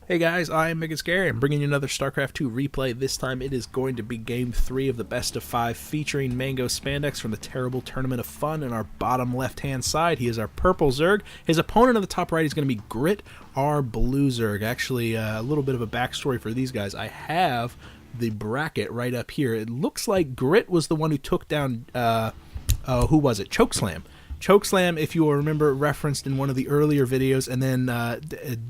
Hey guys, I'm Ibigandscary. I'm bringing you another StarCraft 2 replay. This time it is going to be Game 3 of the Best of 5 featuring MangoSpandeX from the Terrible Tournament of Fun. In our bottom left-hand side, he is our purple Zerg. His opponent on the top right is going to be Grit, our blue Zerg. Actually, a little bit of a backstory for these guys. I have the bracket right up here. It looks like Grit was the one who took down, who was it? Chokeslam. Chokeslam, if you will remember, referenced in one of the earlier videos, and then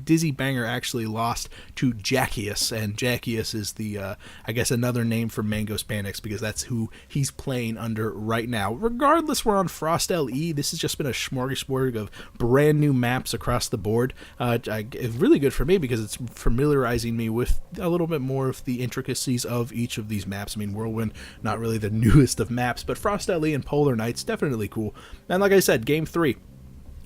Dizzy Banger actually lost to Jackius, and Jackius is the, I guess, another name for MangoSpandeX, because that's who he's playing under right now. Regardless, we're on Frost LE. This has just been a smorgasbord of brand new maps across the board. It's really good for me because it's familiarizing me with a little bit more of the intricacies of each of these maps. I mean, Whirlwind, not really the newest of maps, but Frost LE and Polar Knights, definitely cool. And like I said, Game 3.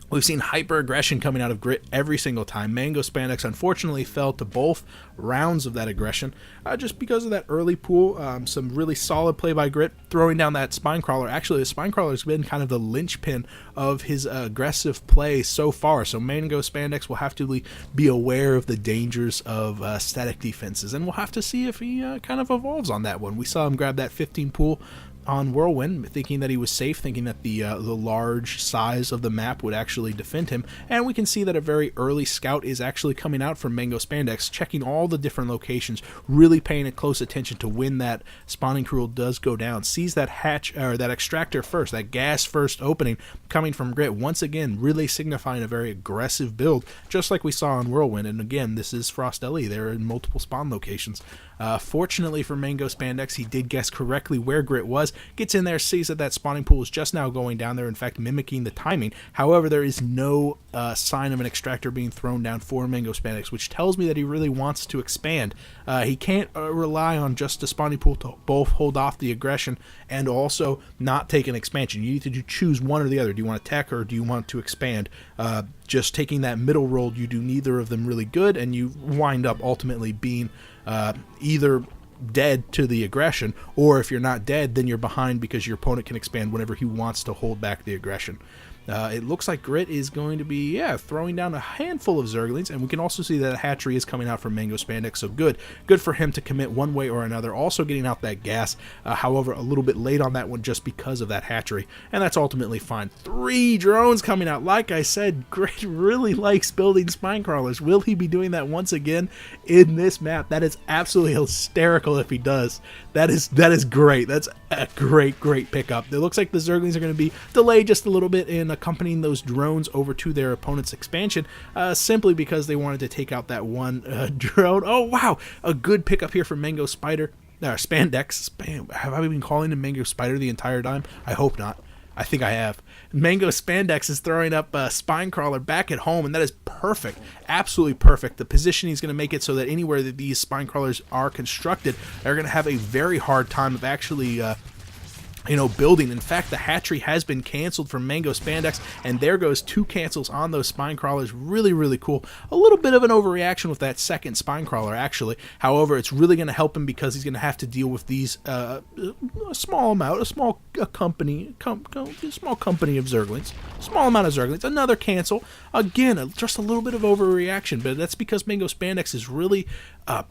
We've seen hyper aggression coming out of Grit every single time. MangoSpandeX unfortunately fell to both rounds of that aggression just because of that early pool. Some really solid play by Grit, throwing down that Spinecrawler. Actually, the Spinecrawler has been kind of the linchpin of his aggressive play so far. So MangoSpandeX will have to be aware of the dangers of static defenses, and we'll have to see if he kind of evolves on that one. We saw him grab that 15 pool on Whirlwind, thinking that he was safe, thinking that the large size of the map would actually defend him, and we can see that a very early scout is actually coming out from MangoSpandeX, checking all the different locations, really paying a close attention to when that spawning crew does go down, sees that hatch, or that extractor first, that gas first opening coming from Grit, once again really signifying a very aggressive build, just like we saw on Whirlwind. And again, this is Frost LE, they're in multiple spawn locations. Fortunately for MangoSpandeX, he did guess correctly where Grit was, gets in there, sees that that spawning pool is just now going down there, in fact mimicking the timing. However, there is no sign of an extractor being thrown down for MangoSpandeX, which tells me that he really wants to expand. He can't rely on just the spawning pool to both hold off the aggression and also not take an expansion. You need to choose one or the other. Do you want to tech or do you want to expand? Just taking that middle role, you do neither of them really good, and you wind up ultimately being either dead to the aggression, or if you're not dead, then you're behind because your opponent can expand whenever he wants to hold back the aggression. It looks like Grit is going to be, throwing down a handful of Zerglings, and we can also see that a hatchery is coming out from MangoSpandeX, so good for him to commit one way or another, also getting out that gas, however, a little bit late on that one just because of that hatchery, and that's ultimately fine. 3 drones coming out. Like I said, Grit really likes building spine crawlers. Will he be doing that once again in this map? That is absolutely hysterical if he does. That is great. That's a great pickup. It looks like the Zerglings are going to be delayed just a little bit in accompanying those drones over to their opponent's expansion, simply because they wanted to take out that one drone. Oh wow, a good pickup here from Spandex. Have I been calling him Mango Spider the entire time? I hope not. I think I have. MangoSpandeX is throwing up a Spinecrawler back at home, and that is perfect. Absolutely perfect. The positioning is going to make it so that anywhere that these Spinecrawlers are constructed, they're going to have a very hard time of actually building. In fact, the hatchery has been canceled from MangoSpandeX, and there goes 2 cancels on those spine crawlers. Really cool. A little bit of an overreaction with that second spine crawler, actually. However, it's really going to help him because he's going to have to deal with these a small company of Zerglings. Small amount of Zerglings. Another cancel. Again, just a little bit of overreaction, but that's because MangoSpandeX is really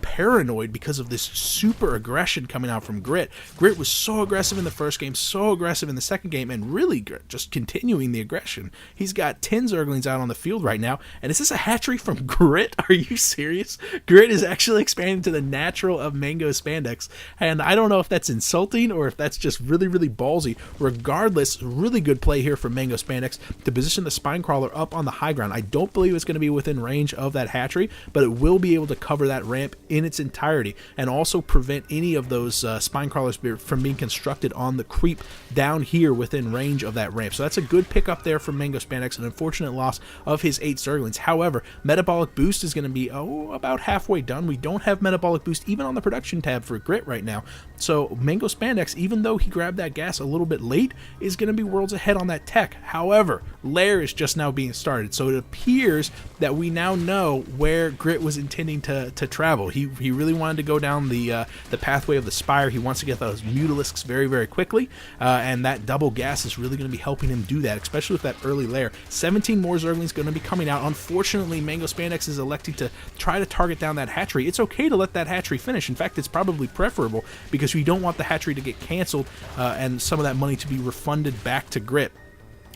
paranoid because of this super aggression coming out from Grit. Grit was so aggressive in the first game, so aggressive in the second game, and really just continuing the aggression. He's got 10 Zerglings out on the field right now, and is this a hatchery from Grit? Are you serious? Grit is actually expanding to the natural of MangoSpandeX, and I don't know if that's insulting or if that's just really ballsy. Regardless, really good play here from MangoSpandeX to position the Spinecrawler up on the high ground. I don't believe it's going to be within range of that hatchery, but it will be able to cover that ramp in its entirety and also prevent any of those Spinecrawlers from being constructed on the creep down here within range of that ramp. So that's a good pickup there from MangoSpandeX, an unfortunate loss of his 8 Zerglings. However, Metabolic Boost is going to be about halfway done. We don't have Metabolic Boost even on the production tab for Grit right now. So MangoSpandeX, even though he grabbed that gas a little bit late, is going to be worlds ahead on that tech. However, Lair is just now being started, so it appears that we now know where Grit was intending to travel. travel. He really wanted to go down the pathway of the Spire. He wants to get those Mutalisks very, very quickly, and that double gas is really going to be helping him do that, especially with that early lair. 17 more Zerglings going to be coming out. Unfortunately, MangoSpandeX is electing to try to target down that hatchery. It's okay to let that hatchery finish. In fact, it's probably preferable because we don't want the hatchery to get canceled and some of that money to be refunded back to Grit.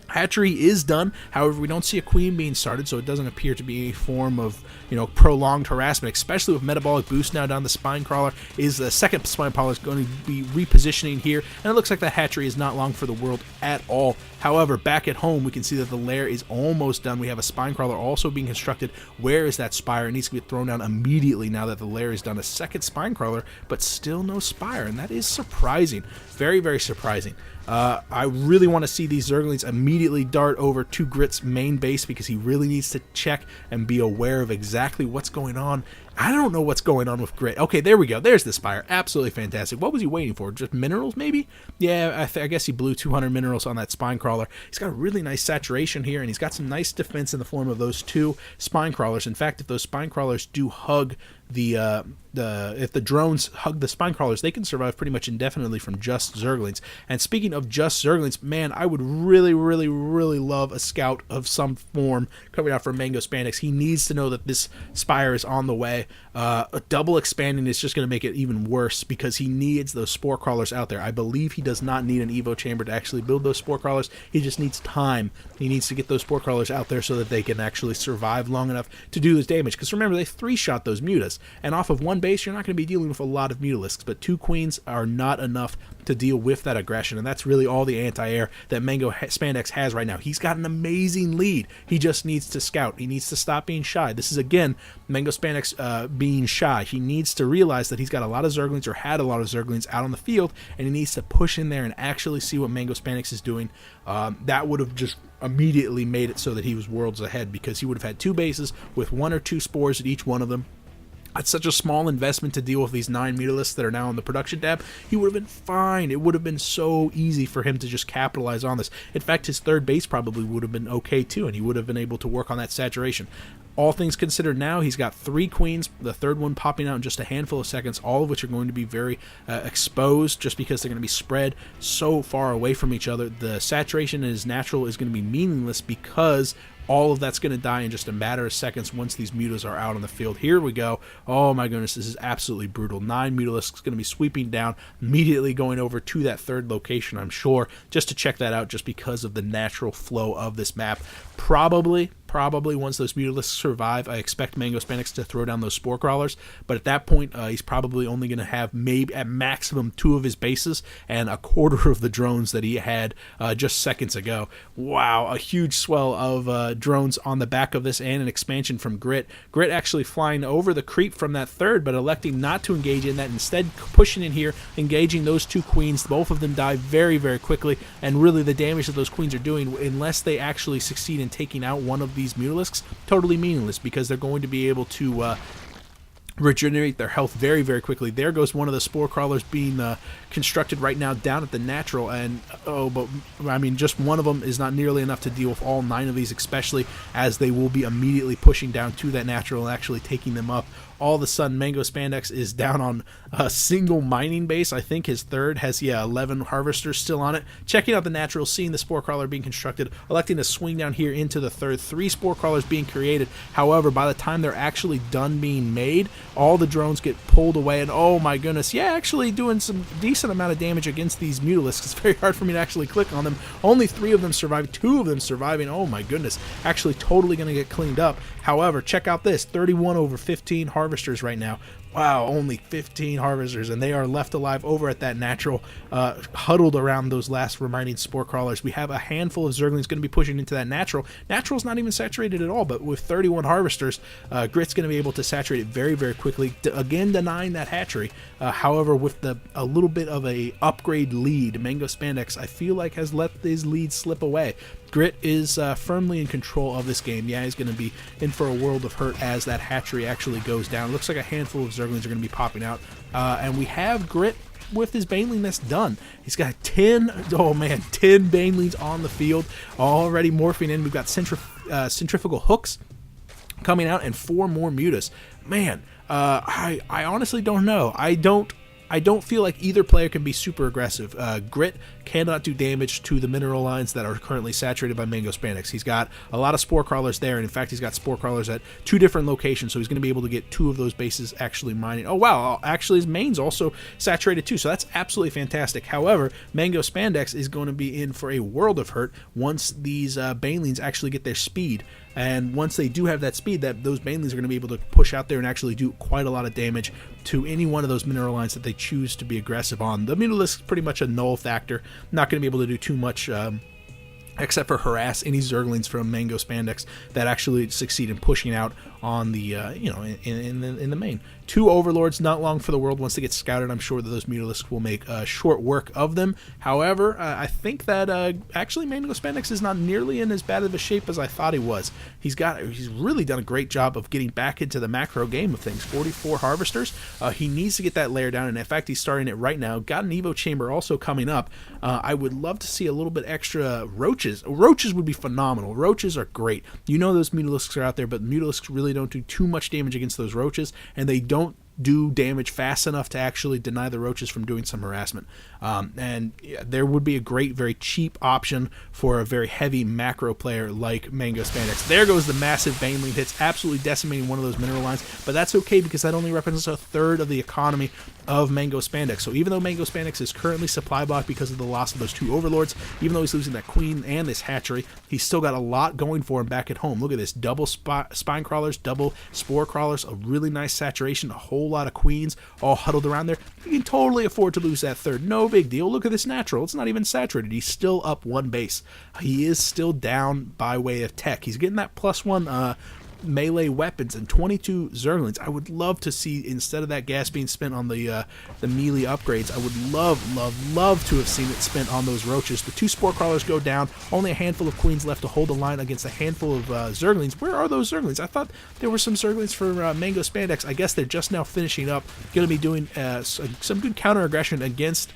Hatchery is done. However, we don't see a queen being started, so it doesn't appear to be a form of, prolonged harassment, especially with metabolic boost now down the spine crawler. Is the second spine crawler is going to be repositioning here, and it looks like the hatchery is not long for the world at all. However, back at home, we can see that the lair is almost done. We have a spine crawler also being constructed. Where is that spire? It needs to be thrown down immediately now that the lair is done. A second spine crawler, but still no spire, and that is surprising. Very, very surprising. I really want to see these Zerglings immediately dart over to Grit's main base because he really needs to check and be aware of exactly what's going on. I don't know what's going on with Grit. Okay, there we go. There's the Spire. Absolutely fantastic. What was he waiting for? Just minerals, maybe? Yeah, I guess he blew 200 minerals on that spine crawler. He's got a really nice saturation here, and he's got some nice defense in the form of those two spine crawlers. In fact, if those spine crawlers do hug if the drones hug the spine crawlers, they can survive pretty much indefinitely from just Zerglings. And speaking of just Zerglings, man, I would really, really, really love a scout of some form coming out from MangoSpandeX. He needs to know that this Spire is on the way. A double expanding is just going to make it even worse because he needs those spore crawlers out there. I believe he does not need an Evo chamber to actually build those spore crawlers. He just needs time. He needs to get those spore crawlers out there so that they can actually survive long enough to do this damage. Because remember, they 3-shot those mutas. And off of one base, you're not going to be dealing with a lot of Mutalisks, but 2 queens are not enough to deal with that aggression, and that's really all the anti-air that MangoSpandeX has right now. He's got an amazing lead. He just needs to scout. He needs to stop being shy. This is, again, MangoSpandeX being shy. He needs to realize that he's got a lot of Zerglings, or had a lot of Zerglings out on the field, and he needs to push in there and actually see what MangoSpandeX is doing. That would have just immediately made it so that he was worlds ahead, because he would have had 2 bases with 1 or 2 spores at each one of them. That's such a small investment to deal with these 9 Mutalisks that are now on the production tab. He would have been fine. It would have been so easy for him to just capitalize on this. In fact, his 3rd base probably would have been okay too, and he would have been able to work on that saturation. All things considered now, he's got 3 queens, the 3rd one popping out in just a handful of seconds, all of which are going to be very exposed just because they're going to be spread so far away from each other. The saturation in his natural is going to be meaningless because all of that's going to die in just a matter of seconds once these mutas are out on the field. Here we go. Oh my goodness, this is absolutely brutal. 9 Mutalisks going to be sweeping down, immediately going over to that 3rd location, I'm sure, just to check that out just because of the natural flow of this map. Probably once those Mutalisks survive, I expect MangoSpandeX to throw down those spore crawlers, but at that point, he's probably only going to have maybe at maximum 2 of his bases and a quarter of the drones that he had just seconds ago. Wow, a huge swell of drones on the back of this and an expansion from Grit. Grit actually flying over the creep from that 3rd, but electing not to engage in that, instead pushing in here, engaging those 2 queens. Both of them die very, very quickly, and really the damage that those queens are doing, unless they actually succeed in taking out one of these Mutalisks, totally meaningless, because they're going to be able to regenerate their health very, very quickly. There goes one of the spore crawlers being constructed right now down at the natural, and but I mean, just one of them is not nearly enough to deal with all 9 of these, especially as they will be immediately pushing down to that natural and actually taking them up. All of a sudden, MangoSpandeX is down on a single mining base. I think his 3rd has, 11 harvesters still on it. Checking out the natural, seeing the spore crawler being constructed, electing to swing down here into the 3rd. 3 spore crawlers being created. However, by the time they're actually done being made, all the drones get pulled away, and oh my goodness, actually doing some decent amount of damage against these Mutalisks. It's very hard for me to actually click on them. Only 3 of them survive, 2 of them surviving. Oh my goodness, actually totally going to get cleaned up. However, check out this, 31 over 15 harvesters right now. Wow, only 15 harvesters, and they are left alive over at that natural, huddled around those last remaining spore crawlers. We have a handful of Zerglings going to be pushing into that natural. Natural's not even saturated at all, but with 31 harvesters, Grit's going to be able to saturate it very, very quickly, again denying that hatchery. However, with a little bit of a upgrade lead, MangoSpandeX, I feel like, has let his lead slip away. Grit is firmly in control of this game. He's going to be in for a world of hurt as that hatchery actually goes down. It looks like a handful of Zerglings are going to be popping out. And we have Grit with his Baneling nest done. He's got 10 Banelings on the field, already morphing in. We've got centrifugal hooks coming out, and 4 more mutas. Man, I honestly don't know. I don't feel like either player can be super aggressive. Grit cannot do damage to the mineral lines that are currently saturated by MangoSpandeX. He's got a lot of spore crawlers there, and in fact, he's got spore crawlers at 2 different locations, so he's going to be able to get 2 of those bases actually mining. Oh, wow, actually, his main's also saturated too, so that's absolutely fantastic. However, MangoSpandeX is going to be in for a world of hurt once these banelings actually get their speed. And once they do have that speed, those banelings are going to be able to push out there and actually do quite a lot of damage to any one of those mineral lines that they choose to be aggressive on. The Mutalisk is pretty much a null factor, not going to be able to do too much except for harass any Zerglings from MangoSpandeX that actually succeed in pushing out on the in the main. 2 Overlords, not long for the world. Once they get scouted, I'm sure that those Mutalisks will make short work of them. However, I think that actually MangoSpandeX is not nearly in as bad of a shape as I thought he was. He's really done a great job of getting back into the macro game of things. 44 Harvesters. He needs to get that layer down, and in fact, he's starting it right now. Got an Evo Chamber also coming up. I would love to see a little bit extra Roaches. Roaches would be phenomenal. Roaches are great. You know those Mutalisks are out there, but Mutalisks really don't do too much damage against those Roaches, and they don't do damage fast enough to actually deny the Roaches from doing some harassment. And there would be a great, very cheap option for a very heavy macro player like MangoSpandeX. There goes the massive Baneling hits, absolutely decimating one of those mineral lines, but that's okay because that only represents a third of the economy of MangoSpandeX. So even though MangoSpandeX is currently supply blocked because of the loss of those 2 Overlords, even though he's losing that Queen and this Hatchery, he's still got a lot going for him back at home. Look at this, double Spine Crawlers, double Spore Crawlers, a really nice saturation, a whole lot of Queens all huddled around there. You can totally afford to lose that third. No big deal. Look at this natural. It's not even saturated. He's still up 1 base. He is still down by way of tech. He's getting that +1 melee weapons and 22 Zerglings. I would love to see, instead of that gas being spent on the melee upgrades, I would love to have seen it spent on those Roaches. The 2 Spore Crawlers go down. Only a handful of Queens left to hold the line against a handful of Zerglings. Where are those Zerglings? I thought there were some Zerglings for MangoSpandeX. I guess they're just now finishing up. Going to be doing some good counter aggression against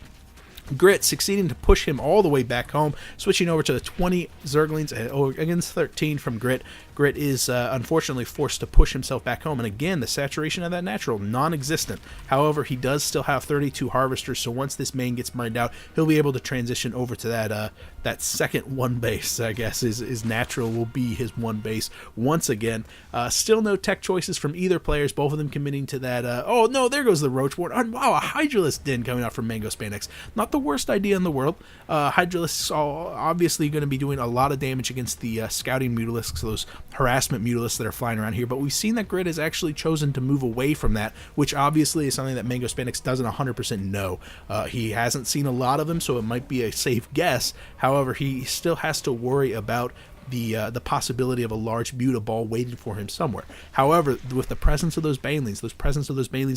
Grit, succeeding to push him all the way back home, switching over to the 20 Zerglings against 13 from Grit. Grit is unfortunately forced to push himself back home, and again, the saturation of that natural, non-existent. However, he does still have 32 Harvesters, so once this main gets mined out, he'll be able to transition over to that second 1 base, I guess, is natural will be his 1 base once again. Still no tech choices from either players, both of them committing to that. Oh no, there goes the Roachborn. Wow, a Hydralisk Den coming out from MangoSpandeX. Not the worst idea in the world. Hydralisks are obviously going to be doing a lot of damage against the scouting Mutalisks, those harassment Mutalisks that are flying around here, but we've seen that Grit has actually chosen to move away from that, which obviously is something that MangoSpandeX doesn't 100% know. He hasn't seen a lot of them, so it might be a safe guess. However, he still has to worry about the possibility of a large Muta ball waiting for him somewhere. However, with the presence of those Banelings,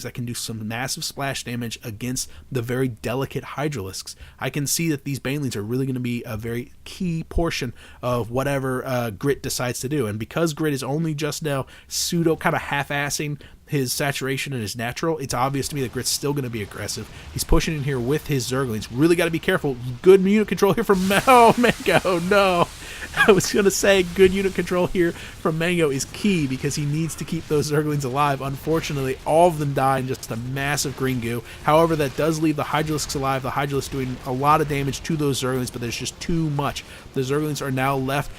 that can do some massive splash damage against the very delicate Hydralisks, I can see that these Banelings are really going to be a very key portion of whatever Grit decides to do. And because Grit is only just now pseudo kind of half-assing his saturation and his natural, it's obvious to me that Grit's still going to be aggressive. He's pushing in here with his Zerglings. Really got to be careful. Good unit control here from Mango. No. I was going to say good unit control here from Mango is key because he needs to keep those Zerglings alive. Unfortunately, all of them die in just a massive green goo. However, that does leave the Hydralisks alive. The Hydralisks doing a lot of damage to those Zerglings, but there's just too much. The Zerglings are now left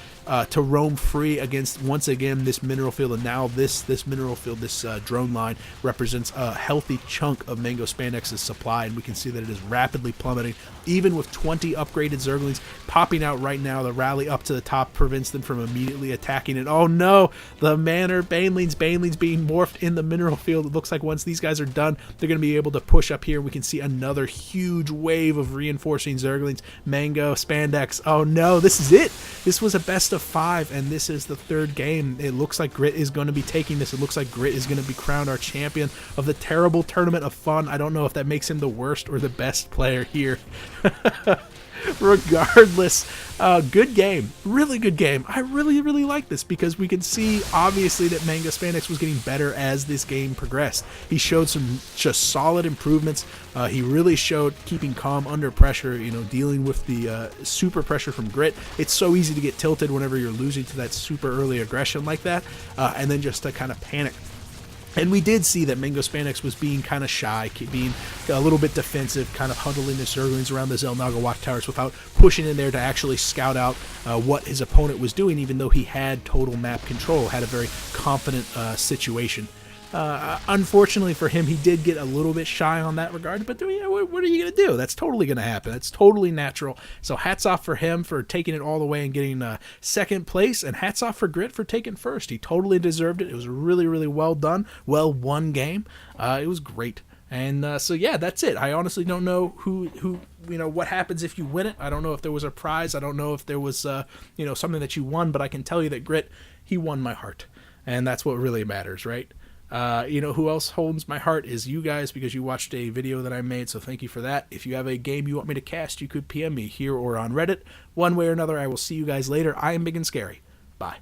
to roam free against, once again, this mineral field, and now this mineral field, this drone line, represents a healthy chunk of MangoSpandex's supply, and we can see that it is rapidly plummeting. Even with 20 upgraded Zerglings popping out right now, the rally up to the top prevents them from immediately attacking it. Oh no, the Manor Banelings being morphed in the mineral field. It looks like once these guys are done, they're going to be able to push up here. We can see another huge wave of reinforcing Zerglings. MangoSpandeX, oh no, this is it. This was a best of 5, and this is the 3rd game. It looks like Grit is going to be taking this. It looks like Grit is going to be crowned our champion of the terrible tournament of fun. I don't know if that makes him the worst or the best player here. Regardless, good game. Really good game. I really, really like this because we can see, obviously, that MangoSpandeX was getting better as this game progressed. He showed some just solid improvements. He really showed keeping calm under pressure, dealing with the super pressure from Grit. It's so easy to get tilted whenever you're losing to that super early aggression like that, and then just to kind of panic. And we did see that MangoSpandeX was being kind of shy, being a little bit defensive, kind of huddling the Zerglings around the Zelnaga Watchtowers without pushing in there to actually scout out what his opponent was doing, even though he had total map control, had a very confident situation. Unfortunately for him, he did get a little bit shy on that regard, but what are you going to do? That's totally going to happen. That's totally natural. So hats off for him for taking it all the way and getting second place, and hats off for Grit for taking first. He totally deserved it. It was a really, really well done, well won game. It was great. And so yeah, that's it. I honestly don't know who what happens if you win it. I don't know if there was a prize. I don't know if there was something that you won, but I can tell you that Grit, he won my heart, and that's what really matters, right? Who else holds my heart is you guys, because you watched a video that I made, so thank you for that. If you have a game you want me to cast, you could PM me here or on Reddit. One way or another, I will see you guys later. I am Ibigandscary. Bye.